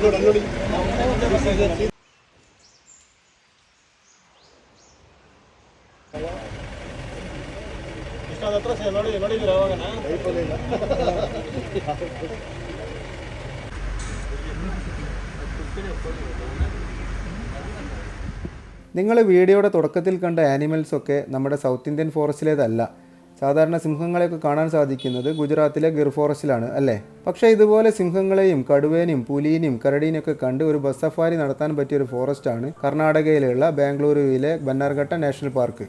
നിങ്ങൾ വീഡിയോയുടെ തുടക്കത്തിൽ കണ്ട ആനിമൽസൊക്കെ നമ്മുടെ സൗത്ത് ഇന്ത്യൻ ഫോറസ്റ്റിലേതല്ല. സാധാരണ സിംഹങ്ങളെയൊക്കെ കാണാൻ സാധിക്കുന്നത് ഗുജറാത്തിലെ ഗിർ ഫോറസ്റ്റിലാണ് അല്ലേ? പക്ഷേ ഇതുപോലെ സിംഹങ്ങളെയും കടുവേനെയും പുലിനെയും കരടീനെയൊക്കെ കണ്ട് ഒരു ബസ് സഫാരി നടത്താൻ പറ്റിയൊരു ഫോറസ്റ്റാണ് കർണാടകയിലുള്ള ബാംഗ്ലൂരുവിലെ ബന്നാർഘട്ട നാഷണൽ പാർക്ക്.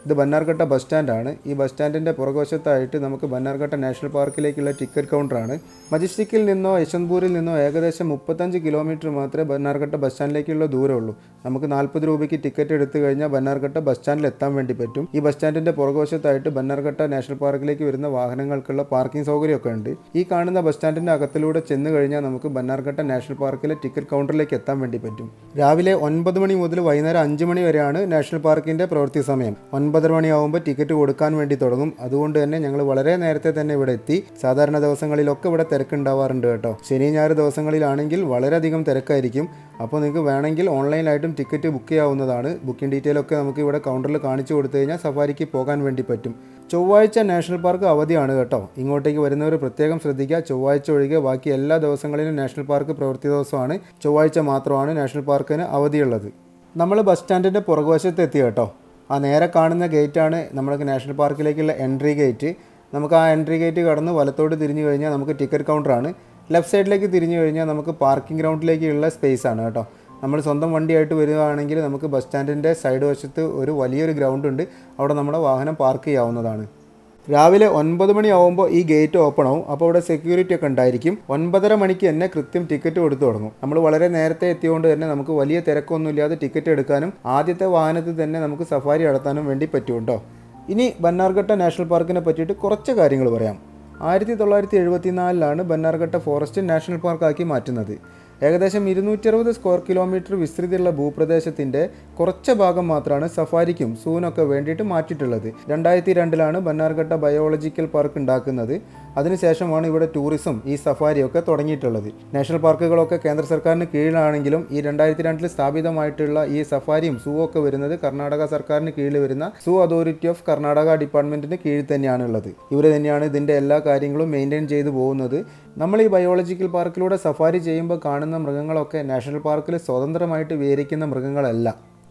ഇത് ബന്നാർഘട്ട ബസ് സ്റ്റാൻഡാണ്. ഈ ബസ് സ്റ്റാൻഡിൻ്റെ പുറകുവശത്തായിട്ട് നമുക്ക് ബന്നാർഘട്ട നാഷണൽ പാർക്കിലേക്കുള്ള ടിക്കറ്റ് കൗണ്ടറാണ്. മജിസ്ട്രിക്കിൽ നിന്നോ യശ്വന്ത്പൂരിൽ നിന്നോ ഏകദേശം 35 കിലോമീറ്റർ മാത്രമേ ബന്നാർഘട്ട ബസ് സ്റ്റാൻഡിലേക്കുള്ള ദൂരമുള്ളൂ. നമുക്ക് 40 രൂപയ്ക്ക് ടിക്കറ്റ് എടുത്തു കഴിഞ്ഞാൽ ബന്നാർഘട്ട ബസ് സ്റ്റാൻഡിൽ എത്താൻ വേണ്ടി പറ്റും. ഈ ബസ് സ്റ്റാൻഡിൻ്റെ പുറകുവശത്തായിട്ട് ബന്നാർഘട്ട നാഷണൽ പാർക്കിലേക്ക് വരുന്ന വാഹനങ്ങൾക്കുള്ള പാർക്കിംഗ് സൗകര്യമൊക്കെ ഉണ്ട്. ഈ കാണുന്ന ബസ് സ്റ്റാൻഡിൻ്റെ അകത്തിലൂടെ ചെന്ന് കഴിഞ്ഞാൽ നമുക്ക് ബന്നാർഘട്ട നാഷണൽ പാർക്കിലെ ടിക്കറ്റ് കൗണ്ടറിലേക്ക് എത്താൻ വേണ്ടി പറ്റും. രാവിലെ 9 മണി മുതൽ വൈകുന്നേരം 5 മണി വരെയാണ് നാഷണൽ പാർക്കിൻ്റെ പ്രവൃത്തി സമയം. 9:30 മണിയാവുമ്പോൾ ടിക്കറ്റ് കൊടുക്കാൻ വേണ്ടി തുടങ്ങും. അതുകൊണ്ട് തന്നെ ഞങ്ങൾ വളരെ നേരത്തെ തന്നെ ഇവിടെ എത്തി. സാധാരണ ദിവസങ്ങളിലൊക്കെ ഇവിടെ തിരക്കുണ്ടാവാറുണ്ട് കേട്ടോ. ശനി ഞായർ ദിവസങ്ങളിലാണെങ്കിൽ വളരെയധികം തിരക്കായിരിക്കും. അപ്പോൾ നിങ്ങൾക്ക് വേണമെങ്കിൽ ഓൺലൈനായിട്ടും ടിക്കറ്റ് ബുക്ക് ചെയ്യാവുന്നതാണ്. ബുക്കിംഗ് ഡീറ്റെയിലൊക്കെ നമുക്ക് ഇവിടെ കൗണ്ടറിൽ കാണിച്ചു കൊടുത്തു കഴിഞ്ഞാൽ സഫാരിക്ക് പോകാൻ വേണ്ടി പറ്റും. ചൊവ്വാഴ്ച നാഷണൽ പാർക്ക് അവധിയാണ് കേട്ടോ. ഇങ്ങോട്ടേക്ക് വരുന്നവർ പ്രത്യേകം ശ്രദ്ധിക്കുക. ചൊവ്വാഴ്ച ഒഴികെ ബാക്കി എല്ലാ ദിവസങ്ങളിലും നാഷണൽ പാർക്ക് പ്രവൃത്തി ദിവസമാണ്. ചൊവ്വാഴ്ച മാത്രമാണ് നാഷണൽ പാർക്കിന് അവധിയുള്ളത്. നമ്മൾ ബസ് സ്റ്റാൻഡിൻ്റെ പുറകുവശത്ത് എത്തി കേട്ടോ. ആ നേരെ കാണുന്ന ഗേറ്റാണ് നമ്മുടെ നാഷണൽ പാർക്കിലേക്കുള്ള എൻട്രി ഗേറ്റ്. നമുക്ക് ആ എൻട്രി ഗേറ്റ് കടന്ന് വലത്തോട്ട് തിരിഞ്ഞു കഴിഞ്ഞാൽ നമുക്ക് ടിക്കറ്റ് കൗണ്ടറാണ്. ലെഫ്റ്റ് സൈഡിലേക്ക് തിരിഞ്ഞു കഴിഞ്ഞാൽ നമുക്ക് പാർക്കിംഗ് ഗ്രൗണ്ടിലേക്കുള്ള സ്പേസ് ആണ് കേട്ടോ. നമ്മൾ സ്വന്തം വണ്ടിയായിട്ട് വരികയാണെങ്കിൽ നമുക്ക് ബസ് സ്റ്റാൻഡിൻ്റെ സൈഡ് വശത്ത് ഒരു വലിയൊരു ഗ്രൗണ്ട് ഉണ്ട്. അവിടെ നമ്മുടെ വാഹനം പാർക്ക് ചെയ്യാവുന്നതാണ്. രാവിലെ 9 മണിയാവുമ്പോൾ ഈ ഗേറ്റ് ഓപ്പൺ ആവും. അപ്പോൾ ഇവിടെ സെക്യൂരിറ്റി ഒക്കെ ഉണ്ടായിരിക്കും. 9:30 മണിക്ക് തന്നെ കൃത്യം ടിക്കറ്റ് കൊടുത്തു തുടങ്ങും. നമ്മൾ വളരെ നേരത്തെ എത്തിയതുകൊണ്ട് തന്നെ നമുക്ക് വലിയ തിരക്കൊന്നുമില്ലാതെ ടിക്കറ്റ് എടുക്കാനും ആദ്യത്തെ വാഹനത്തിൽ തന്നെ നമുക്ക് സഫാരി നടത്താനും വേണ്ടി പറ്റും കേട്ടോ. ഇനി ബന്നാർഘട്ട നാഷണൽ പാർക്കിനെ പറ്റിയിട്ട് കുറച്ച് കാര്യങ്ങൾ പറയാം. 1974 ബന്നാർഘട്ട ഫോറസ്റ്റ് നാഷണൽ പാർക്കാക്കി മാറ്റുന്നത്. ഏകദേശം 260 സ്ക്വയർ കിലോമീറ്റർ വിസ്തൃതിയുള്ള ഭൂപ്രദേശത്തിൻ്റെ കുറച്ച് ഭാഗം മാത്രമാണ് സഫാരിക്കും സൂവിനൊക്കെ വേണ്ടിയിട്ട് മാറ്റിയിട്ടുള്ളത്. 2002 ബന്നാർഘട്ട ബയോളജിക്കൽ പാർക്ക് ഉണ്ടാക്കുന്നത്. അതിനുശേഷമാണ് ഇവിടെ ടൂറിസം ഈ സഫാരിയൊക്കെ തുടങ്ങിയിട്ടുള്ളത്. നാഷണൽ പാർക്കുകളൊക്കെ കേന്ദ്ര സർക്കാരിന് കീഴിലാണെങ്കിലും ഈ 2002 സ്ഥാപിതമായിട്ടുള്ള ഈ സഫാരിയും സൂ ഒക്കെ വരുന്നത് കർണാടക സർക്കാരിന് കീഴിൽ വരുന്ന സൂ അതോറിറ്റി ഓഫ് കർണാടക ഡിപ്പാർട്ട്മെൻറ്റിന് കീഴിൽ തന്നെയാണ് ഉള്ളത്. ഇവർ തന്നെയാണ് ഇതിൻ്റെ എല്ലാ കാര്യങ്ങളും മെയിൻറ്റെയിൻ ചെയ്തു പോകുന്നത്. നമ്മൾ ഈ ബയോളജിക്കൽ പാർക്കിലൂടെ സഫാരി ചെയ്യുമ്പോൾ കാണുന്ന മൃഗങ്ങളൊക്കെ നാഷണൽ പാർക്കിൽ സ്വതന്ത്രമായിട്ട് വിഹരിക്കുന്ന മൃഗങ്ങളല്ല.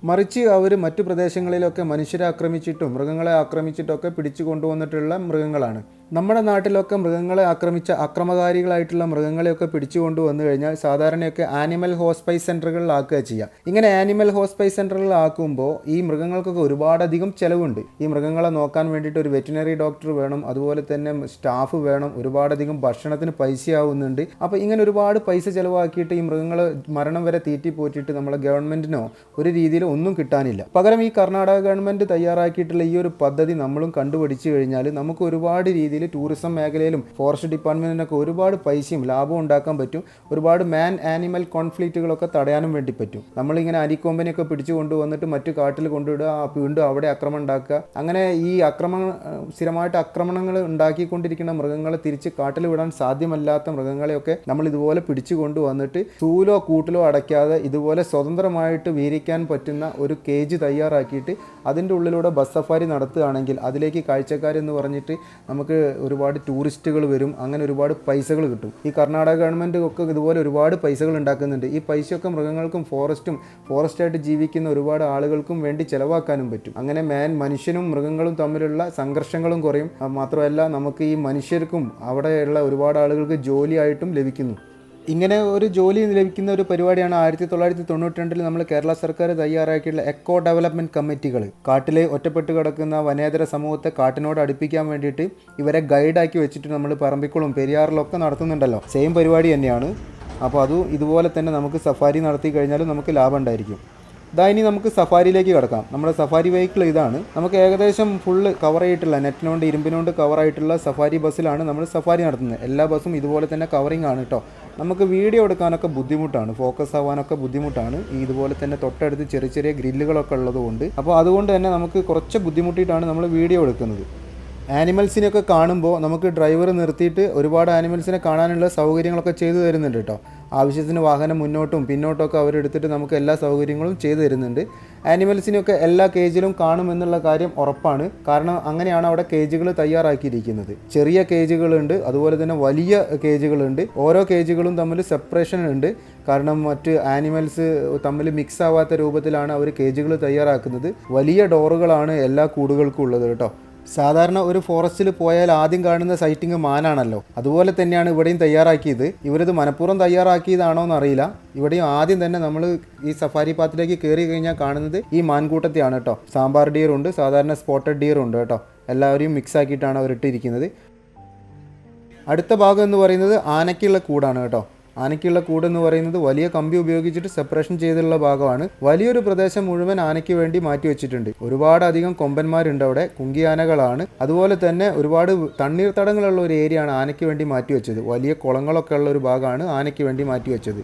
മറിച്ച് അവർ മറ്റു പ്രദേശങ്ങളിലൊക്കെ മനുഷ്യരെ ആക്രമിച്ചിട്ടും മൃഗങ്ങളെ ആക്രമിച്ചിട്ടൊക്കെ പിടിച്ചു കൊണ്ടുവന്നിട്ടുള്ള മൃഗങ്ങളാണ്. നമ്മുടെ നാട്ടിലൊക്കെ മൃഗങ്ങളെ ആക്രമിച്ച അക്രമകാരികളായിട്ടുള്ള മൃഗങ്ങളെയൊക്കെ പിടിച്ചു കൊണ്ടുവന്നു കഴിഞ്ഞാൽ സാധാരണയൊക്കെ ആനിമൽ ഹോസ്പൈസ് സെൻ്ററുകളിലാക്കുക ചെയ്യുക. ഇങ്ങനെ ആനിമൽ ഹോസ്പൈസ് സെൻ്ററുകളിലാക്കുമ്പോൾ ഈ മൃഗങ്ങൾക്കൊക്കെ ഒരുപാടധികം ചിലവുണ്ട്. ഈ മൃഗങ്ങളെ നോക്കാൻ വേണ്ടിയിട്ട് ഒരു വെറ്റിനറി ഡോക്ടർ വേണം, അതുപോലെ തന്നെ സ്റ്റാഫ് വേണം, ഒരുപാടധികം ഭക്ഷണത്തിന് പൈസയാവുന്നുണ്ട്. അപ്പോൾ ഇങ്ങനെ ഒരുപാട് പൈസ ചിലവാക്കിയിട്ട് ഈ മൃഗങ്ങൾ മരണം വരെ തീറ്റി പോറ്റിയിട്ട് നമ്മളെ ഗവൺമെൻറ്റിനോ ഒരു രീതിയിൽ ഒന്നും കിട്ടാനില്ല. പകരം ഈ കർണാടക ഗവൺമെൻറ് തയ്യാറാക്കിയിട്ടുള്ള ഈ ഒരു പദ്ധതി നമ്മളും കണ്ടുപിടിച്ചു കഴിഞ്ഞാൽ നമുക്ക് ഒരുപാട് രീതിയിൽ ടൂറിസം മേഖലയിലും ഫോറസ്റ്റ് ഡിപ്പാർട്ട്മെൻറ്റിനൊക്കെ ഒരുപാട് പൈസയും ലാഭവും ഉണ്ടാക്കാൻ പറ്റും. ഒരുപാട് മാൻ ആനിമൽ കോൺഫ്ലിക്റ്റുകളൊക്കെ തടയാനും വേണ്ടി പറ്റും. നമ്മളിങ്ങനെ അരിക്കൊമ്പനെയൊക്കെ പിടിച്ചു കൊണ്ടുവന്നിട്ട് മറ്റു കാട്ടിൽ കൊണ്ടുവിടുക, വീണ്ടും അവിടെ ആക്രമണം ഉണ്ടാക്കുക. അങ്ങനെ ഈ സ്ഥിരമായിട്ട് ആക്രമണങ്ങൾ ഉണ്ടാക്കിക്കൊണ്ടിരിക്കുന്ന മൃഗങ്ങളെ തിരിച്ച് കാട്ടിൽ വിടാൻ സാധ്യമല്ലാത്ത മൃഗങ്ങളെയൊക്കെ നമ്മൾ ഇതുപോലെ പിടിച്ചു കൊണ്ടുവന്നിട്ട് സൂലോ കൂട്ടിലോ അടയ്ക്കാതെ ഇതുപോലെ സ്വതന്ത്രമായിട്ട് വീരിക്കാൻ പറ്റുന്ന ഒരു കേജ് തയ്യാറാക്കിയിട്ട് അതിൻ്റെ ഉള്ളിലൂടെ ബസ് സഫാരി നടത്തുകയാണെങ്കിൽ അതിലേക്ക് കാഴ്ചക്കാരെന്ന് പറഞ്ഞിട്ട് നമുക്ക് ഒരുപാട് ടൂറിസ്റ്റുകൾ വരും. അങ്ങനെ ഒരുപാട് പൈസകൾ കിട്ടും. ഈ കർണാടക ഗവൺമെൻറ് ഒക്കെ ഇതുപോലെ ഒരുപാട് പൈസകൾ ഉണ്ടാക്കുന്നുണ്ട്. ഈ പൈസയൊക്കെ മൃഗങ്ങൾക്കും ഫോറസ്റ്റായിട്ട് ജീവിക്കുന്ന ഒരുപാട് ആളുകൾക്കും വേണ്ടി ചിലവാക്കാനും പറ്റും. അങ്ങനെ മനുഷ്യനും മൃഗങ്ങളും തമ്മിലുള്ള സംഘർഷങ്ങളും കുറയും. മാത്രമല്ല നമുക്ക് ഈ മനുഷ്യർക്കും അവിടെയുള്ള ഒരുപാട് ആളുകൾക്ക് ജോലിയായിട്ടും ലഭിക്കുന്നു. ഇങ്ങനെ ഒരു ജോലി ലഭിക്കുന്ന ഒരു പരിപാടിയാണ് 1992 നമ്മൾ കേരള സർക്കാർ തയ്യാറാക്കിയിട്ടുള്ള എക്കോ ഡെവലപ്മെൻറ്റ് കമ്മിറ്റികൾ. കാട്ടിലെ ഒറ്റപ്പെട്ട് കിടക്കുന്ന വനേതര സമൂഹത്തെ കാട്ടിനോട് അടുപ്പിക്കാൻ വേണ്ടിയിട്ട് ഇവരെ ഗൈഡാക്കി വെച്ചിട്ട് നമ്മൾ പറമ്പിക്കുളം പെരിയാറിലൊക്കെ നടത്തുന്നുണ്ടല്ലോ. സെയിം പരിപാടി തന്നെയാണ്. അപ്പോൾ ഇതുപോലെ തന്നെ നമുക്ക് സഫാരി നടത്തി കഴിഞ്ഞാലും നമുക്ക് ലാഭം ഉണ്ടായിരിക്കും. ഇനി നമുക്ക് സഫാരിയിലേക്ക് കിടക്കാം. നമ്മുടെ സഫാരി വെഹിക്കിൾ ഇതാണ്. നമുക്ക് ഏകദേശം ഫുള്ള് കവർ ആയിട്ടുള്ള നെറ്റിനോണ്ട് ഇരുമ്പിനോണ്ട് കവറായിട്ടുള്ള സഫാരി ബസ്സിലാണ് നമ്മൾ സഫാരി നടത്തുന്നത്. എല്ലാ ബസ്സും ഇതുപോലെ തന്നെ കവറിങ് ആണ് കേട്ടോ. നമുക്ക് വീഡിയോ എടുക്കാനൊക്കെ ബുദ്ധിമുട്ടാണ്, ഫോക്കസ് ആവാനൊക്കെ ബുദ്ധിമുട്ടാണ്. ഇതുപോലെ തന്നെ തൊട്ടടുത്ത് ചെറിയ ചെറിയ ഗ്രില്ലുകളൊക്കെ ഉള്ളതുകൊണ്ട്. അപ്പോൾ അതുകൊണ്ട് തന്നെ നമുക്ക് കുറച്ച് ബുദ്ധിമുട്ടിയിട്ടാണ് നമ്മൾ വീഡിയോ എടുക്കുന്നത്. ആനിമൽസിനെയൊക്കെ കാണുമ്പോൾ നമുക്ക് ഡ്രൈവർ നിർത്തിയിട്ട് ഒരുപാട് ആനിമൽസിനെ കാണാനുള്ള സൗകര്യങ്ങളൊക്കെ ചെയ്തു തരുന്നുണ്ട് കേട്ടോ. ആവശ്യത്തിന് വാഹനം മുന്നോട്ടും പിന്നോട്ടൊക്കെ അവരെടുത്തിട്ട് നമുക്ക് എല്ലാ സൗകര്യങ്ങളും ചെയ്തു തരുന്നുണ്ട്. ആനിമൽസിനൊക്കെ എല്ലാ കേജിലും കാണുമെന്നുള്ള കാര്യം ഉറപ്പാണ്. കാരണം അങ്ങനെയാണ് അവിടെ കേജുകൾ തയ്യാറാക്കിയിരിക്കുന്നത്. ചെറിയ കേജുകളുണ്ട്, അതുപോലെ തന്നെ വലിയ കേജുകളുണ്ട്. ഓരോ കേജുകളും തമ്മിൽ സെപ്പറേഷൻ ഉണ്ട്. കാരണം മറ്റ് ആനിമൽസ് തമ്മിൽ മിക്സ് ആവാത്ത രൂപത്തിലാണ് അവർ കേജുകൾ തയ്യാറാക്കുന്നത്. വലിയ ഡോറുകളാണ് എല്ലാ കൂടുകൾക്കും ഉള്ളത് കേട്ടോ. സാധാരണ ഒരു ഫോറസ്റ്റിൽ പോയാൽ ആദ്യം കാണുന്ന സൈറ്റിംഗ് മാനാണല്ലോ, അതുപോലെ തന്നെയാണ് ഇവിടെയും തയ്യാറാക്കിയത്. ഇവരിത് മനഃപൂർവ്വം തയ്യാറാക്കിയതാണോ എന്നറിയില്ല. ഇവിടെയും ആദ്യം തന്നെ നമ്മൾ ഈ സഫാരി പാത്തിലേക്ക് കയറി കഴിഞ്ഞാൽ കാണുന്നത് ഈ മാൻകൂട്ടത്തെയാണ് കേട്ടോ. സാമ്പാർ ഡിയർ ഉണ്ട്, സാധാരണ സ്പോട്ടഡ് ഡിയർ ഉണ്ട് കേട്ടോ. എല്ലാവരെയും മിക്സ് ആക്കിയിട്ടാണ് അവരിട്ടിരിക്കുന്നത്. അടുത്ത ഭാഗം എന്ന് പറയുന്നത് ആനയ്ക്കുള്ള കൂടാണ് കേട്ടോ. ആനയ്ക്കുള്ള കൂട് എന്ന് പറയുന്നത് വലിയ കമ്പി ഉപയോഗിച്ചിട്ട് സെപ്പറേഷൻ ചെയ്തിട്ടുള്ള ഭാഗമാണ്. വലിയൊരു പ്രദേശം മുഴുവൻ ആനയ്ക്ക് വേണ്ടി മാറ്റി വെച്ചിട്ടുണ്ട്. ഒരുപാട് അധികം കൊമ്പന്മാരുണ്ട് അവിടെ, കുങ്കിയാനകളാണ്. അതുപോലെ തന്നെ ഒരുപാട് തണ്ണീർത്തടങ്ങളുള്ള ഒരു ഏരിയ ആണ് ആനയ്ക്ക് വേണ്ടി മാറ്റി വെച്ചത്. വലിയ കുളങ്ങളൊക്കെ ഉള്ള ഒരു ഭാഗമാണ് ആനയ്ക്ക് വേണ്ടി മാറ്റി വെച്ചത്.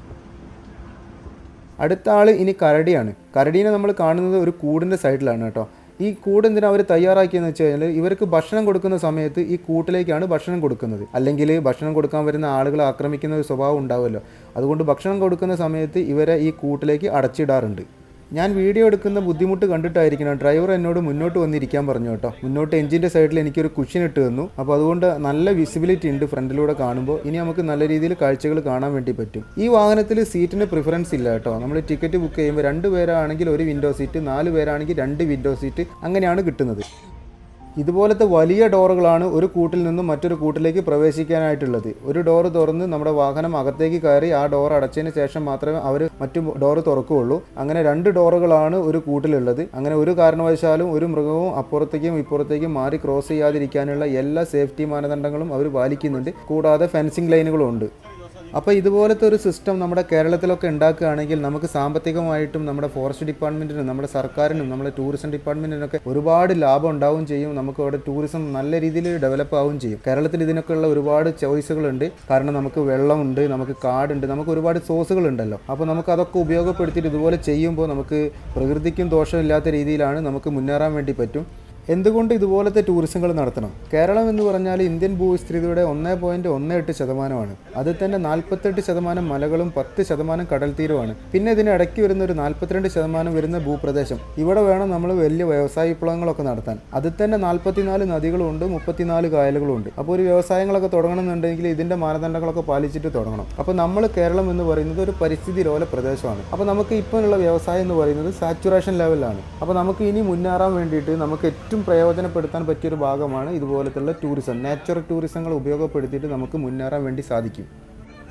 അടുത്ത ആൾ ഇനി കരടിയാണ്. കരടീനെ നമ്മൾ കാണുന്നത് ഒരു കൂടിൻ്റെ സൈഡിലാണ് കേട്ടോ. ഈ കൂട് എന്തിനാണ് അവർ തയ്യാറാക്കിയെന്ന് വെച്ച് കഴിഞ്ഞാൽ ഇവർക്ക് ഭക്ഷണം കൊടുക്കുന്ന സമയത്ത് ഈ കൂട്ടിലേക്കാണ് ഭക്ഷണം കൊടുക്കുന്നത്. അല്ലെങ്കിൽ ഭക്ഷണം കൊടുക്കാൻ വരുന്ന ആളുകളെ ആക്രമിക്കുന്ന ഒരു സ്വഭാവം ഉണ്ടാവുമല്ലോ, അതുകൊണ്ട് ഭക്ഷണം കൊടുക്കുന്ന സമയത്ത് ഇവരെ ഈ കൂട്ടിലേക്ക് അടച്ചിടാറുണ്ട്. ഞാൻ വീഡിയോ എടുക്കുന്ന ബുദ്ധിമുട്ട് കണ്ടിട്ടായിരിക്കണം ഡ്രൈവർ എന്നോട് മുന്നോട്ട് വന്നിരിക്കാൻ പറഞ്ഞു കേട്ടോ. മുന്നോട്ട് എഞ്ചിൻ്റെ സൈഡിൽ എനിക്കൊരു കുഷൻ ഇട്ട് തന്നു. അപ്പോൾ അതുകൊണ്ട് നല്ല വിസിബിലിറ്റി ഉണ്ട് ഫ്രണ്ടിലൂടെ കാണുമ്പോൾ. ഇനി നമുക്ക് നല്ല രീതിയിൽ കാഴ്ചകൾ കാണാൻ വേണ്ടി പറ്റും. ഈ വാഹനത്തിൽ സീറ്റിന് പ്രിഫറൻസ് ഇല്ല കേട്ടോ. നമ്മൾ ടിക്കറ്റ് ബുക്ക് ചെയ്യുമ്പോൾ 2 പേരാണെങ്കിൽ ഒരു വിൻഡോ സീറ്റ്, 4 പേരാണെങ്കിൽ 2 വിൻഡോ സീറ്റ്, അങ്ങനെയാണ് കിട്ടുന്നത്. ഇതുപോലത്തെ വലിയ ഡോറുകളാണ് ഒരു കൂട്ടിൽ നിന്നും മറ്റൊരു കൂട്ടിലേക്ക് പ്രവേശിക്കാനായിട്ടുള്ളത്. ഒരു ഡോറ് തുറന്ന് നമ്മുടെ വാഹനം അകത്തേക്ക് കയറി ആ ഡോർ അടച്ചതിന് ശേഷം മാത്രമേ അവർ മറ്റു ഡോറ് തുറക്കുകയുള്ളൂ. അങ്ങനെ 2 ഡോറുകളാണ് ഒരു കൂട്ടിലുള്ളത്. അങ്ങനെ ഒരു കാരണവശാലും ഒരു മൃഗവും അപ്പുറത്തേക്കും ഇപ്പുറത്തേക്കും മാറി ക്രോസ് ചെയ്യാതിരിക്കാനുള്ള എല്ലാ സേഫ്റ്റി മാനദണ്ഡങ്ങളും അവർ പാലിക്കുന്നുണ്ട്. കൂടാതെ ഫെൻസിങ് ലൈനുകളും ഉണ്ട്. അപ്പോൾ ഇതുപോലത്തെ ഒരു സിസ്റ്റം നമ്മുടെ കേരളത്തിലൊക്കെ ഉണ്ടാക്കുകയാണെങ്കിൽ നമുക്ക് സാമ്പത്തികമായിട്ടും നമ്മുടെ ഫോറസ്റ്റ് ഡിപ്പാർട്ട്മെൻറ്റിനും നമ്മുടെ സർക്കാരിനും നമ്മുടെ ടൂറിസം ഡിപ്പാർട്ട്മെൻറ്റിനൊക്കെ ഒരുപാട് ലാഭം ഉണ്ടാവുകയും ചെയ്യും. നമുക്ക് അവിടെ ടൂറിസം നല്ല രീതിയിൽ ഡെവലപ്പ് ആവുകയും ചെയ്യും. കേരളത്തിൽ ഇതിനൊക്കെയുള്ള ഒരുപാട് ചോയ്സുകളുണ്ട്. കാരണം നമുക്ക് വെള്ളമുണ്ട്, നമുക്ക് കാടുണ്ട്, നമുക്ക് ഒരുപാട് സോഴ്സുകളുണ്ടല്ലോ. അപ്പോൾ നമുക്ക് അതൊക്കെ ഉപയോഗപ്പെടുത്തിയിട്ട് ഇതുപോലെ ചെയ്യുമ്പോൾ നമുക്ക് പ്രകൃതിക്കും ദോഷമില്ലാത്ത രീതിയിലാണ് നമുക്ക് മുന്നേറാൻ വേണ്ടി പറ്റും. എന്തുകൊണ്ട് ഇതുപോലത്തെ ടൂറിസങ്ങൾ നടത്തണം? കേരളം എന്ന് പറഞ്ഞാൽ ഇന്ത്യൻ ഭൂവിസ്തൃതിയുടെ 1.18%. അതിൽ തന്നെ 48% മലകളും 10% കടൽ തീരമാണ്. പിന്നെ ഇതിനിടയ്ക്ക് വരുന്ന ഒരു 42% വരുന്ന ഭൂപ്രദേശം. ഇവിടെ വേണം നമ്മൾ വലിയ വ്യവസായ വിപ്ലവങ്ങളൊക്കെ നടത്താൻ. അതിൽ തന്നെ 44 നദികളുണ്ട്, 34 കായലുകളുണ്ട്. അപ്പോൾ ഒരു വ്യവസായങ്ങളൊക്കെ തുടങ്ങണമെന്നുണ്ടെങ്കിൽ ഇതിൻ്റെ മാനദണ്ഡങ്ങളൊക്കെ പാലിച്ചിട്ട് തുടങ്ങണം. അപ്പോൾ നമ്മൾ കേരളം എന്ന് പറയുന്നത് ഒരു പരിസ്ഥിതി ലോല പ്രദേശമാണ്. അപ്പോൾ നമുക്ക് ഇപ്പോഴുള്ള വ്യവസായം എന്ന് പറയുന്നത് സാച്ചുറേഷൻ ലെവലാണ്. അപ്പോൾ നമുക്ക് ഇനി മുന്നേറാൻ വേണ്ടിയിട്ട് നമുക്ക് ഏറ്റവും പ്രയോജനപ്പെടുത്താൻ പറ്റിയൊരു ഭാഗമാണ് ഇതുപോലത്തുള്ള ടൂറിസം. നാച്ചുറൽ ടൂറിസങ്ങൾ ഉപയോഗപ്പെടുത്തിയിട്ട് നമുക്ക് മുന്നേറാൻ വേണ്ടി സാധിക്കും.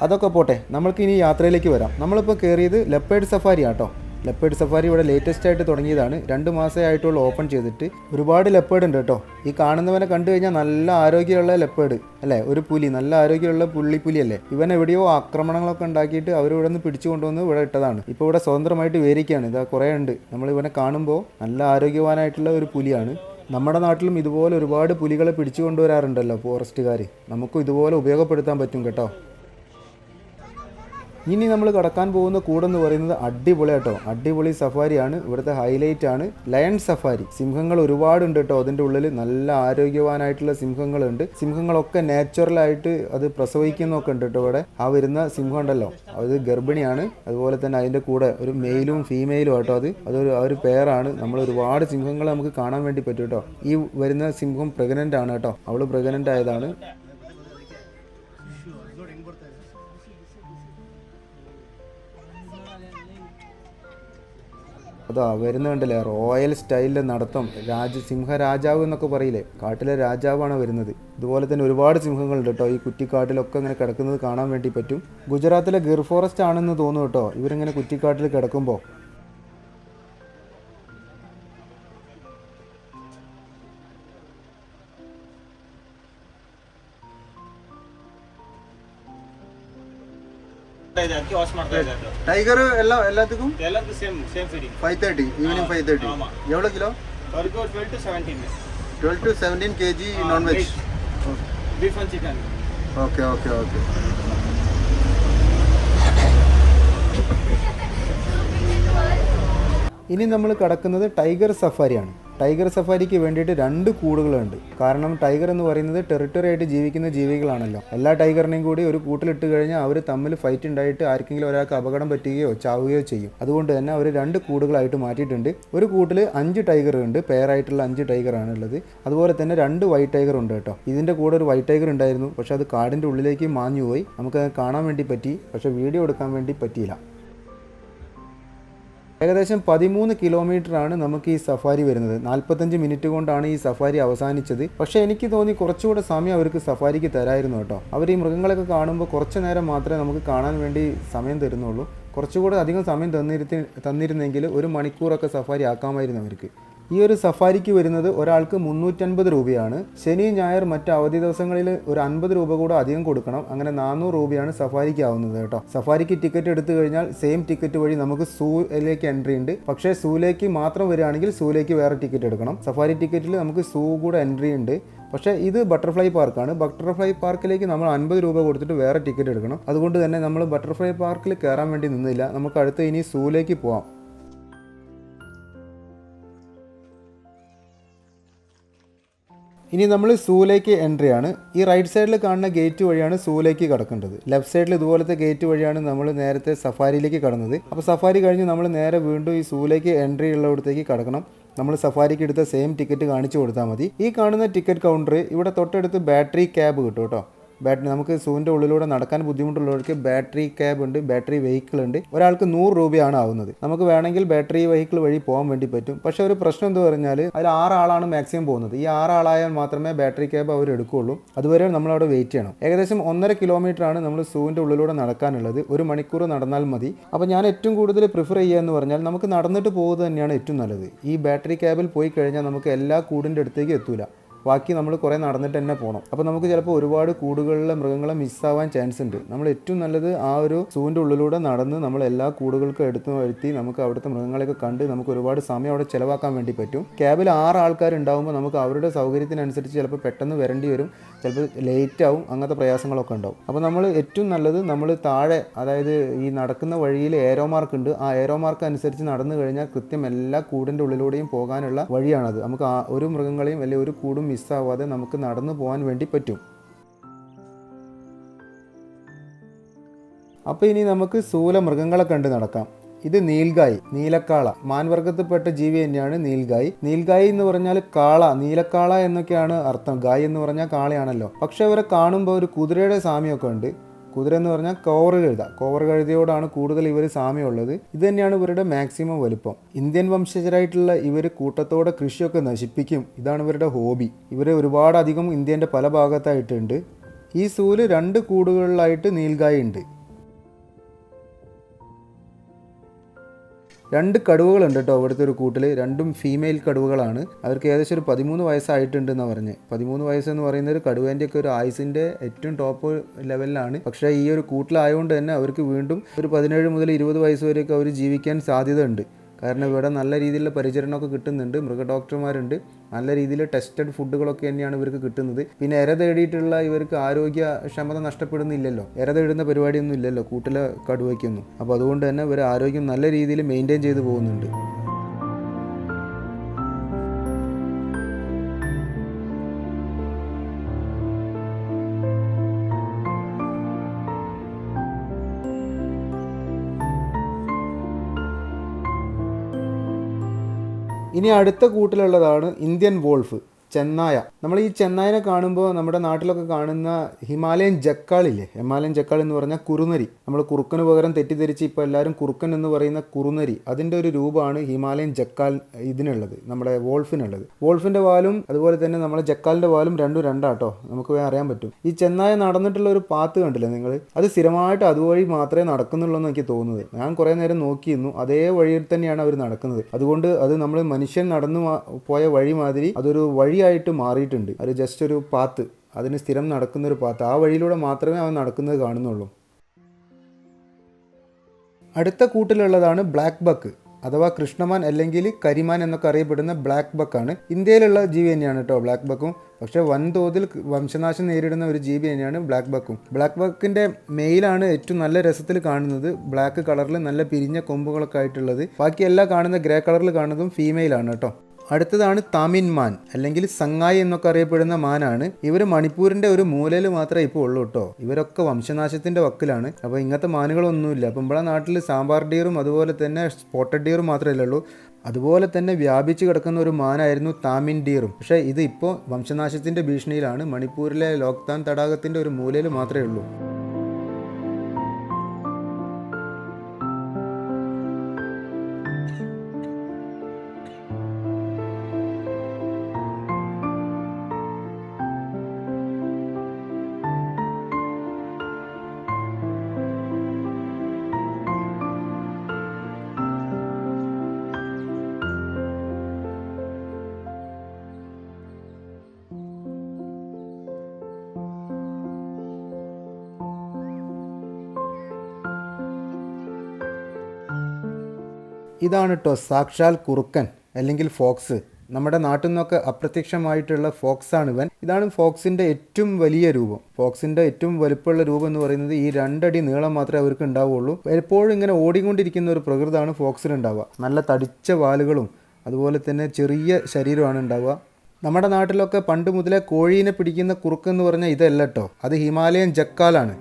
അതൊക്കെ പോട്ടെ, നമ്മൾക്ക് ഇനി യാത്രയിലേക്ക് വരാം. നമ്മളിപ്പോൾ കയറിയത് ലെപ്പേർഡ് സഫാരി ആട്ടോ. ലെപ്പേർഡ് സഫാരി ഇവിടെ ലേറ്റസ്റ്റ് ആയിട്ട് തുടങ്ങിയതാണ്. 2 മാസമേ ആയിട്ടുള്ളൂ ഓപ്പൺ ചെയ്തിട്ട്. ഒരുപാട് ലെപ്പേർഡ് ഉണ്ട് കേട്ടോ. ഈ കാണുന്നവനെ കണ്ടു കഴിഞ്ഞാൽ നല്ല ആരോഗ്യമുള്ള ലെപ്പേർഡ് അല്ലേ, ഒരു പുലി, നല്ല ആരോഗ്യമുള്ള പുള്ളിപ്പുലിയല്ലേ. ഇവൻ എവിടെയോ ആക്രമണങ്ങളൊക്കെ ഉണ്ടാക്കിയിട്ട് അവരിവിടെ നിന്ന് പിടിച്ചു കൊണ്ടുവന്ന് ഇവിടെ ഇട്ടതാണ്. ഇപ്പോൾ ഇവിടെ സ്വതന്ത്രമായിട്ട് വേരിക്കുകയാണ്. ഇതാ കുറേ ഉണ്ട്. നമ്മളിവനെ കാണുമ്പോൾ നല്ല ആരോഗ്യവാനായിട്ടുള്ള ഒരു പുലിയാണ്. നമ്മുടെ നാട്ടിലും ഇതുപോലെ ഒരുപാട് പുലികളെ പിടിച്ചു കൊണ്ടുവരാറുണ്ടല്ലോ ഫോറസ്റ്റുകാർ. നമുക്കും ഇതുപോലെ ഉപയോഗപ്പെടുത്താൻ പറ്റും കേട്ടോ. ഇനി നമ്മൾ കടക്കാൻ പോകുന്ന കൂടെന്ന് പറയുന്നത് അടിപൊളി കേട്ടോ. അടിപൊളി സഫാരിയാണ്. ഇവിടുത്തെ ഹൈലൈറ്റ് ആണ് ലയൺ സഫാരി. സിംഹങ്ങൾ ഒരുപാടുണ്ട് കേട്ടോ. അതിൻ്റെ ഉള്ളിൽ നല്ല ആരോഗ്യവാനായിട്ടുള്ള സിംഹങ്ങളുണ്ട്. സിംഹങ്ങളൊക്കെ നാച്ചുറലായിട്ട് അത് പ്രസവിക്കുന്നൊക്കെ ഉണ്ട് കേട്ടോ. ഇവിടെ ആ വരുന്ന സിംഹം ഉണ്ടല്ലോ, അത് ഗർഭിണിയാണ്. അതുപോലെ തന്നെ അതിൻ്റെ കൂടെ ഒരു മെയിലും ഫീമെയിലും കേട്ടോ. അതൊരു പെയറാണ്. നമ്മൾ ഒരുപാട് സിംഹങ്ങളെ നമുക്ക് കാണാൻ വേണ്ടി പറ്റും കേട്ടോ. ഈ വരുന്ന സിംഹം പ്രഗ്നൻ്റ് ആണ് കേട്ടോ. അവൾ പ്രഗ്നൻ്റ് ആയതാണ്. അതാ വരുന്നുണ്ടല്ലേ, റോയൽ സ്റ്റൈലിൽ നടത്തം. സിംഹരാജാവ് എന്നൊക്കെ പറയില്ലേ, കാട്ടിലെ രാജാവാണ് വരുന്നത്. ഇതുപോലെ തന്നെ ഒരുപാട് സിംഹങ്ങളുണ്ട് കേട്ടോ. ഈ കുറ്റിക്കാട്ടിലൊക്കെ ഇങ്ങനെ കിടക്കുന്നത് കാണാൻ വേണ്ടി പറ്റും. ഗുജറാത്തിലെ ഗിർ ഫോറസ്റ്റ് ആണെന്ന് തോന്നുന്നു കേട്ടോ ഇവരിങ്ങനെ കുറ്റിക്കാട്ടിൽ കിടക്കുമ്പോൾ. ಟೈಗರ್ ಎಲ್ಲದಕ್ಕೂ ಸೇಮ್ ಫೀಡಿಂಗ್ 530 ಈವ್ನಿಂಗ್ 530 ಎவ்வளோ kilo? 12 to 17 12 to 17 kg non veg beef and chicken. Okay okay okay. ഇനി നമ്മൾ കടക്കുന്നത് ടൈഗർ സഫാരിയാണ്. ടൈഗർ സഫാരിക്ക് വേണ്ടിയിട്ട് 2 കൂടുകളുണ്ട്. കാരണം ടൈഗർ എന്ന് പറയുന്നത് ടെറിട്ടറി ആയിട്ട് ജീവിക്കുന്ന ജീവികളാണല്ലോ. എല്ലാ ടൈഗറിനെയും കൂടി ഒരു കൂട്ടിലിട്ട് കഴിഞ്ഞാൽ അവർ തമ്മിൽ ഫൈറ്റ് ഉണ്ടായിട്ട് ആർക്കെങ്കിലും ഒരാൾക്ക് അപകടം പറ്റുകയോ ചാവുകയോ ചെയ്യും. അതുകൊണ്ട് തന്നെ അവർ 2 കൂടുകളായിട്ട് മാറ്റിയിട്ടുണ്ട്. ഒരു കൂട്ടിൽ 5 ടൈഗർ ഉണ്ട്, പെയറായിട്ടുള്ള 5 ടൈഗറാണ് ഉള്ളത്. അതുപോലെ തന്നെ 2 വൈറ്റ് ടൈഗർ ഉണ്ട് കേട്ടോ. ഇതിൻ്റെ കൂടെ ഒരു വൈറ്റ് ടൈഗർ ഉണ്ടായിരുന്നു, പക്ഷേ അത് കാടിൻ്റെ ഉള്ളിലേക്ക് മാഞ്ഞുപോയി. നമുക്കത് കാണാൻ വേണ്ടി പറ്റി, പക്ഷേ വീഡിയോ എടുക്കാൻ വേണ്ടി പറ്റിയില്ല. ഏകദേശം 13 കിലോമീറ്ററാണ് നമുക്ക് ഈ സഫാരി വരുന്നത്. 45 മിനിറ്റ് കൊണ്ടാണ് ഈ സഫാരി അവസാനിച്ചത്. പക്ഷേ എനിക്ക് തോന്നി കുറച്ചുകൂടെ സമയം അവർക്ക് സഫാരിക്ക് തരായിരുന്നു കേട്ടോ. അവർ ഈ മൃഗങ്ങളൊക്കെ കാണുമ്പോൾ കുറച്ച് നേരം മാത്രമേ നമുക്ക് കാണാൻ വേണ്ടി സമയം തരുന്നുള്ളൂ. കുറച്ചുകൂടെ അധികം സമയം തന്നിരുന്നെങ്കിൽ 1 മണിക്കൂറൊക്കെ സഫാരി ആക്കാമായിരുന്നു അവർക്ക്. ഈ ഒരു സഫാരിക്ക് വരുന്നത് ഒരാൾക്ക് 350 രൂപയാണ്. ശനി ഞായർ മറ്റ് അവധി ദിവസങ്ങളിൽ ഒരു 50 രൂപ കൂടെ അധികം കൊടുക്കണം. അങ്ങനെ 400 രൂപയാണ് സഫാരിക്ക് ആവുന്നത് കേട്ടോ. സഫാരിക്ക് ടിക്കറ്റ് എടുത്തു കഴിഞ്ഞാൽ സെയിം ടിക്കറ്റ് വഴി നമുക്ക് സൂയിലേക്ക് എൻട്രി ഉണ്ട്. പക്ഷേ സൂയിലേക്ക് മാത്രം വരികയാണെങ്കിൽ സൂയിലേക്ക് വേറെ ടിക്കറ്റ് എടുക്കണം. സഫാരി ടിക്കറ്റിൽ നമുക്ക് സൂ കൂടെ എൻട്രി ഉണ്ട്. പക്ഷേ ഇത് ബട്ടർഫ്ലൈ പാർക്കാണ്. ബട്ടർഫ്ലൈ പാർക്കിലേക്ക് നമ്മൾ 50 രൂപ കൊടുത്തിട്ട് വേറെ ടിക്കറ്റ് എടുക്കണം. അതുകൊണ്ട് തന്നെ നമ്മൾ ബട്ടർഫ്ലൈ പാർക്കിൽ കയറാൻ വേണ്ടി നിന്നില്ല. നമുക്ക് അടുത്ത് ഇനി സൂയിലേക്ക് പോവാം. ഇനി നമ്മൾ സൂയിലേക്ക് എൻട്രി ആണ്. ഈ റൈറ്റ് സൈഡിൽ കാണുന്ന ഗേറ്റ് വഴിയാണ് സൂയിലേക്ക് കടക്കേണ്ടത്. ലെഫ്റ്റ് സൈഡിൽ ഇതുപോലത്തെ ഗേറ്റ് വഴിയാണ് നമ്മൾ നേരത്തെ സഫാരിയിലേക്ക് കടന്നത്. അപ്പോൾ സഫാരി കഴിഞ്ഞ് നമ്മൾ നേരെ വീണ്ടും ഈ സൂയിലേക്ക് എൻട്രി ഉള്ളിടത്തേക്ക് കടക്കണം. നമ്മൾ സഫാരിക്ക് എടുത്ത സെയിം ടിക്കറ്റ് കാണിച്ചു കൊടുത്താൽ മതി. ഈ കാണുന്ന ടിക്കറ്റ് കൗണ്ടർ ഇവിടെ തൊട്ടടുത്ത് ബാറ്ററി ക്യാബ് കിട്ടും കേട്ടോ. നമുക്ക് സൂവിൻ്റെ ഉള്ളിലൂടെ നടക്കാൻ ബുദ്ധിമുട്ടുള്ളവർക്ക് ബാറ്ററി ക്യാബ് ഉണ്ട്, ബാറ്ററി വെഹിക്കിൾ ഉണ്ട്. ഒരാൾക്ക് 100 രൂപയാണ് ആവുന്നത്. നമുക്ക് വേണമെങ്കിൽ ബാറ്ററി വെഹിക്കിൾ വഴി പോകാൻ വേണ്ടി പറ്റും. പക്ഷേ ഒരു പ്രശ്നം എന്താ പറഞ്ഞാൽ അതിൽ 6 ആളാണ് മാക്സിമം പോകുന്നത്. ഈ 6 ആളായാൽ മാത്രമേ ബാറ്ററി ക്യാബ് അവർ എടുക്കുകയുള്ളൂ. അതുവരെ നമ്മളവിടെ വെയിറ്റ് ചെയ്യണം. ഏകദേശം 1.5 കിലോമീറ്ററാണ് നമ്മൾ സൂവിൻ്റെ ഉള്ളിലൂടെ നടക്കാനുള്ളത്. 1 മണിക്കൂർ നടന്നാൽ മതി. അപ്പോൾ ഞാൻ ഏറ്റവും കൂടുതൽ പ്രിഫർ ചെയ്യുക എന്ന് പറഞ്ഞാൽ നമുക്ക് നടന്നിട്ട് പോകുന്നത് തന്നെയാണ് ഏറ്റവും നല്ലത്. ഈ ബാറ്ററി ക്യാബിൽ പോയി കഴിഞ്ഞാൽ നമുക്ക് എല്ലാ കൂടിൻ്റെ അടുത്തേക്ക് എത്തൂല. ബാക്കി നമ്മൾ കുറേ നടന്നിട്ട് തന്നെ പോകണം. അപ്പോൾ നമുക്ക് ചിലപ്പോൾ ഒരുപാട് കൂടുകളിലെ മൃഗങ്ങളെ മിസ്സാവാൻ ചാൻസ് ഉണ്ട്. നമ്മൾ ഏറ്റവും നല്ലത് ആ ഒരു സൂവിൻ്റെ ഉള്ളിലൂടെ നടന്ന് നമ്മൾ എല്ലാ കൂടുകൾക്കും എടുത്തു വരുത്തി നമുക്ക് അവിടുത്തെ മൃഗങ്ങളെയൊക്കെ കണ്ട് നമുക്ക് ഒരുപാട് സമയം അവിടെ ചിലവാക്കാൻ വേണ്ടി പറ്റും. ക്യാബിൽ 6 ആൾക്കാരുണ്ടാകുമ്പോൾ നമുക്ക് അവരുടെ സൗകര്യത്തിനനുസരിച്ച് ചിലപ്പോൾ പെട്ടെന്ന് വരേണ്ടി വരും, ചിലപ്പോൾ ലേറ്റ് ആവും, അങ്ങനത്തെ പ്രയാസങ്ങളൊക്കെ ഉണ്ടാവും. അപ്പോൾ നമ്മൾ ഏറ്റവും നല്ലത് നമ്മൾ താഴെ, അതായത് ഈ നടക്കുന്ന വഴിയിൽ ഏരോ മാർക്ക് ഉണ്ട്. ആ ഏരോ മാർക്ക് അനുസരിച്ച് നടന്നു കഴിഞ്ഞാൽ കൃത്യം എല്ലാ കൂടിൻ്റെ ഉള്ളിലൂടെയും പോകാനുള്ള വഴിയാണത്. നമുക്ക് ഒരു മൃഗങ്ങളെയും അല്ലെങ്കിൽ ഒരു കൂടും മിസ്സാവാതെ നമുക്ക് നടന്നു പോകാൻ വേണ്ടി പറ്റും. അപ്പോൾ ഇനി നമുക്ക് സൂല മൃഗങ്ങളെ കണ്ട് നടക്കാം. ഇത് നീൽഗായ്, നീലക്കാള, മാൻവർഗത്തിൽപ്പെട്ട ജീവി തന്നെയാണ് നീൽഗായ്. നീൽഗായ് എന്ന് പറഞ്ഞാൽ കാള, നീലക്കാള എന്നൊക്കെയാണ് അർത്ഥം. ഗായ് എന്ന് പറഞ്ഞാൽ കാളയാണല്ലോ. പക്ഷെ അവരെ കാണുമ്പോൾ ഒരു കുതിരയുടെ സാമ്യമൊക്കെ ഉണ്ട്. കുതിര എന്ന് പറഞ്ഞാൽ കോവറുകഴുതയോടാണ് കൂടുതൽ ഇവർ സാമ്യമുള്ളത്. ഇത് തന്നെയാണ് ഇവരുടെ മാക്സിമം വലുപ്പം. ഇന്ത്യൻ വംശജരായിട്ടുള്ള ഇവർ കൂട്ടത്തോടെ കൃഷിയൊക്കെ നശിപ്പിക്കും. ഇതാണ് ഇവരുടെ ഹോബി. ഇവർ ഒരുപാടധികം ഇന്ത്യൻ്റെ പല ഭാഗത്തായിട്ടുണ്ട്. ഈ സൂല് 2 കൂടുകളിലായിട്ട് നീൽഗായ് ഉണ്ട്. 2 കടുവകളുണ്ട് കേട്ടോ ഇവിടുത്തെ ഒരു കൂട്ടിൽ. 2ഉം ഫീമെയിൽ കടുവകളാണ്. അവർക്ക് ഏകദേശം ഒരു 13 വയസ്സായിട്ടുണ്ടെന്നാണ് പറഞ്ഞത്. 13 വയസ്സെന്ന് പറയുന്നത് ഒരു കടുവേൻ്റെയൊക്കെ ഒരു ആയുസിൻ്റെ ഏറ്റവും ടോപ്പ് ലെവലിലാണ്. പക്ഷേ ഈ ഒരു കൂട്ടിലായതുകൊണ്ട് തന്നെ അവർക്ക് വീണ്ടും ഒരു 17 മുതൽ 20 വയസ്സ് വരെയൊക്കെ അവർ ജീവിക്കാൻ സാധ്യത ഉണ്ട്. കാരണം ഇവിടെ നല്ല രീതിയിലുള്ള പരിചരണമൊക്കെ കിട്ടുന്നുണ്ട്. മൃഗ ഡോക്ടർമാരുണ്ട്. നല്ല രീതിയിൽ ടെസ്റ്റഡ് ഫുഡുകളൊക്കെ തന്നെയാണ് ഇവർക്ക് കിട്ടുന്നത്. പിന്നെ ഇര തേടിയിട്ടുള്ള ഇവർക്ക് ആരോഗ്യക്ഷമത നഷ്ടപ്പെടുന്നില്ലല്ലോ. ഇര തേടുന്ന പരിപാടിയൊന്നും ഇല്ലല്ലോ കൂട്ടിലെ കടുവയ്ക്കൊന്നും. അപ്പോൾ അതുകൊണ്ട് തന്നെ ഇവർ ആരോഗ്യം നല്ല രീതിയിൽ മെയിൻറ്റെയിൻ ചെയ്ത് പോകുന്നുണ്ട്. ഇനി അടുത്ത കൂട്ടിലുള്ളതാണ് ഇന്ത്യൻ വോൾഫ്, ചെന്നായ. നമ്മൾ ഈ ചെന്നായനെ കാണുമ്പോൾ നമ്മുടെ നാട്ടിലൊക്കെ കാണുന്ന ഹിമാലയൻ ജക്കാളില്ലേ, ഹിമാലയൻ ജക്കാൾ എന്ന് പറഞ്ഞാൽ കുറുനരി. നമ്മൾ കുറുക്കന് പകരം തെറ്റിദ്ധരിച്ച് ഇപ്പോൾ എല്ലാവരും കുറുക്കൻ എന്ന് പറയുന്ന കുറുനരി, അതിൻ്റെ ഒരു രൂപമാണ് ഹിമാലയൻ ജക്കാൾ ഇതിനുള്ളത്, നമ്മുടെ വോൾഫിനുള്ളത്. വോൾഫിൻ്റെ വാലും അതുപോലെ തന്നെ നമ്മുടെ ജക്കാലിൻ്റെ വാലും രണ്ടാട്ടോ നമുക്ക് അറിയാൻ പറ്റും. ഈ ചെന്നായ നടന്നിട്ടുള്ള ഒരു പാത്ത് കണ്ടില്ലേ നിങ്ങൾ, അത് സ്ഥിരമായിട്ട് അതുവഴി മാത്രമേ നടക്കുന്നുള്ളൂ എന്ന് എനിക്ക് തോന്നുന്നത്. ഞാൻ കുറേ നേരം നോക്കിയിരുന്നു, അതേ വഴിയിൽ തന്നെയാണ് അവർ നടക്കുന്നത്. അതുകൊണ്ട് അത് നമ്മൾ മനുഷ്യൻ നടന്നു പോയ വഴി മാതിരി അതൊരു വഴിയായിട്ട് മാറിയിട്ടുണ്ട്. അത് ജസ്റ്റ് ഒരു പാത്ത്, അതിന് സ്ഥിരം നടക്കുന്നൊരു പാത്ത്. ആ വഴിയിലൂടെ മാത്രമേ അവൻ നടക്കുന്നത് കാണുന്നുള്ളൂ. അടുത്ത കൂട്ടിലുള്ളതാണ് ബ്ലാക്ക് ബക്ക് അഥവാ കൃഷ്ണമാൻ അല്ലെങ്കിൽ കരിമാൻ എന്നൊക്കെ അറിയപ്പെടുന്ന ബ്ലാക്ക് ബക്കാണ്. ഇന്ത്യയിലുള്ള ജീവി തന്നെയാണ് കേട്ടോ ബ്ലാക്ക് ബക്കും. പക്ഷേ വൻതോതിൽ വംശനാശം നേരിടുന്ന ഒരു ജീവി തന്നെയാണ് ബ്ലാക്ക് ബക്കും. ബ്ലാക്ക് ബക്കിൻ്റെ മെയിലാണ് ഏറ്റവും നല്ല രസത്തിൽ കാണുന്നത്. ബ്ലാക്ക് കളറിൽ നല്ല പിരിഞ്ഞ കൊമ്പുകളൊക്കെ ആയിട്ടുള്ളത്. ബാക്കി എല്ലാം കാണുന്ന ഗ്രേ കളറിൽ കാണുന്നതും ഫീമെയിലാണ് കേട്ടോ. അടുത്തതാണ് താമിൻ മാൻ അല്ലെങ്കിൽ സങ്ങായി എന്നൊക്കെ അറിയപ്പെടുന്ന മാനാണ്. ഇവർ മണിപ്പൂരിൻ്റെ ഒരു മൂലയിൽ മാത്രമേ ഇപ്പോൾ ഉള്ളൂ കേട്ടോ. ഇവരൊക്കെ വംശനാശത്തിൻ്റെ വക്കിലാണ്. അപ്പോൾ ഇങ്ങനത്തെ മാനുകളൊന്നുമില്ല. അപ്പം നമ്മുടെ നാട്ടിൽ സാമ്പാർ ഡീറും അതുപോലെ തന്നെ സ്പോട്ടഡ് ഡീറും മാത്രമേ ഉള്ളൂ. അതുപോലെ തന്നെ വ്യാപിച്ച് കിടക്കുന്ന ഒരു മാനായിരുന്നു താമിൻ ഡീറും. പക്ഷേ ഇത് ഇപ്പോൾ വംശനാശത്തിൻ്റെ ഭീഷണിയിലാണ്. മണിപ്പൂരിലെ ലോക്താൻ തടാകത്തിൻ്റെ ഒരു മൂലയിൽ മാത്രമേ ഉള്ളൂ. ഇതാണ് കേട്ടോ സാക്ഷാൽ കുറുക്കൻ അല്ലെങ്കിൽ ഫോക്സ്. നമ്മുടെ നാട്ടിൽ നിന്നൊക്കെ അപ്രത്യക്ഷമായിട്ടുള്ള ഫോക്സാണ് ഇവൻ. ഇതാണ് ഫോക്സിൻ്റെ ഏറ്റവും വലിയ രൂപം. ഫോക്സിൻ്റെ ഏറ്റവും വലുപ്പമുള്ള രൂപം എന്ന് പറയുന്നത് ഈ 2 അടി നീളം മാത്രമേ അവർക്ക് ഉണ്ടാവുകയുള്ളൂ. എപ്പോഴും ഇങ്ങനെ ഓടിക്കൊണ്ടിരിക്കുന്ന ഒരു പ്രകൃതമാണ് ഫോക്സിനുണ്ടാവുക. നല്ല തടിച്ച വാലുകളും അതുപോലെ തന്നെ ചെറിയ ശരീരമാണ് ഉണ്ടാവുക. നമ്മുടെ നാട്ടിലൊക്കെ പണ്ട് മുതലേ കോഴീനെ പിടിക്കുന്ന കുറുക്കെന്ന് പറഞ്ഞാൽ ഇതല്ല കേട്ടോ, അത് ഹിമാലയൻ ജക്കാലാണ്.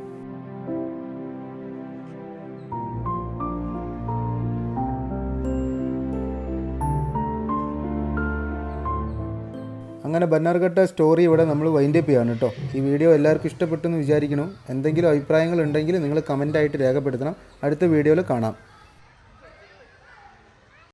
അങ്ങനെ ബന്നാർഘട്ട സ്റ്റോറി ഇവിടെ നമ്മൾ വൈൻഡ് അപ്പ് ചെയ്യാണ് കേട്ടോ. ഈ വീഡിയോ എല്ലാവർക്കും ഇഷ്ടപ്പെട്ടെന്ന് വിചാരിക്കണം. എന്തെങ്കിലും അഭിപ്രായങ്ങൾ ഉണ്ടെങ്കിൽ നിങ്ങൾ കമൻ്റായിട്ട് രേഖപ്പെടുത്തണം. അടുത്ത വീഡിയോയിൽ കാണാം.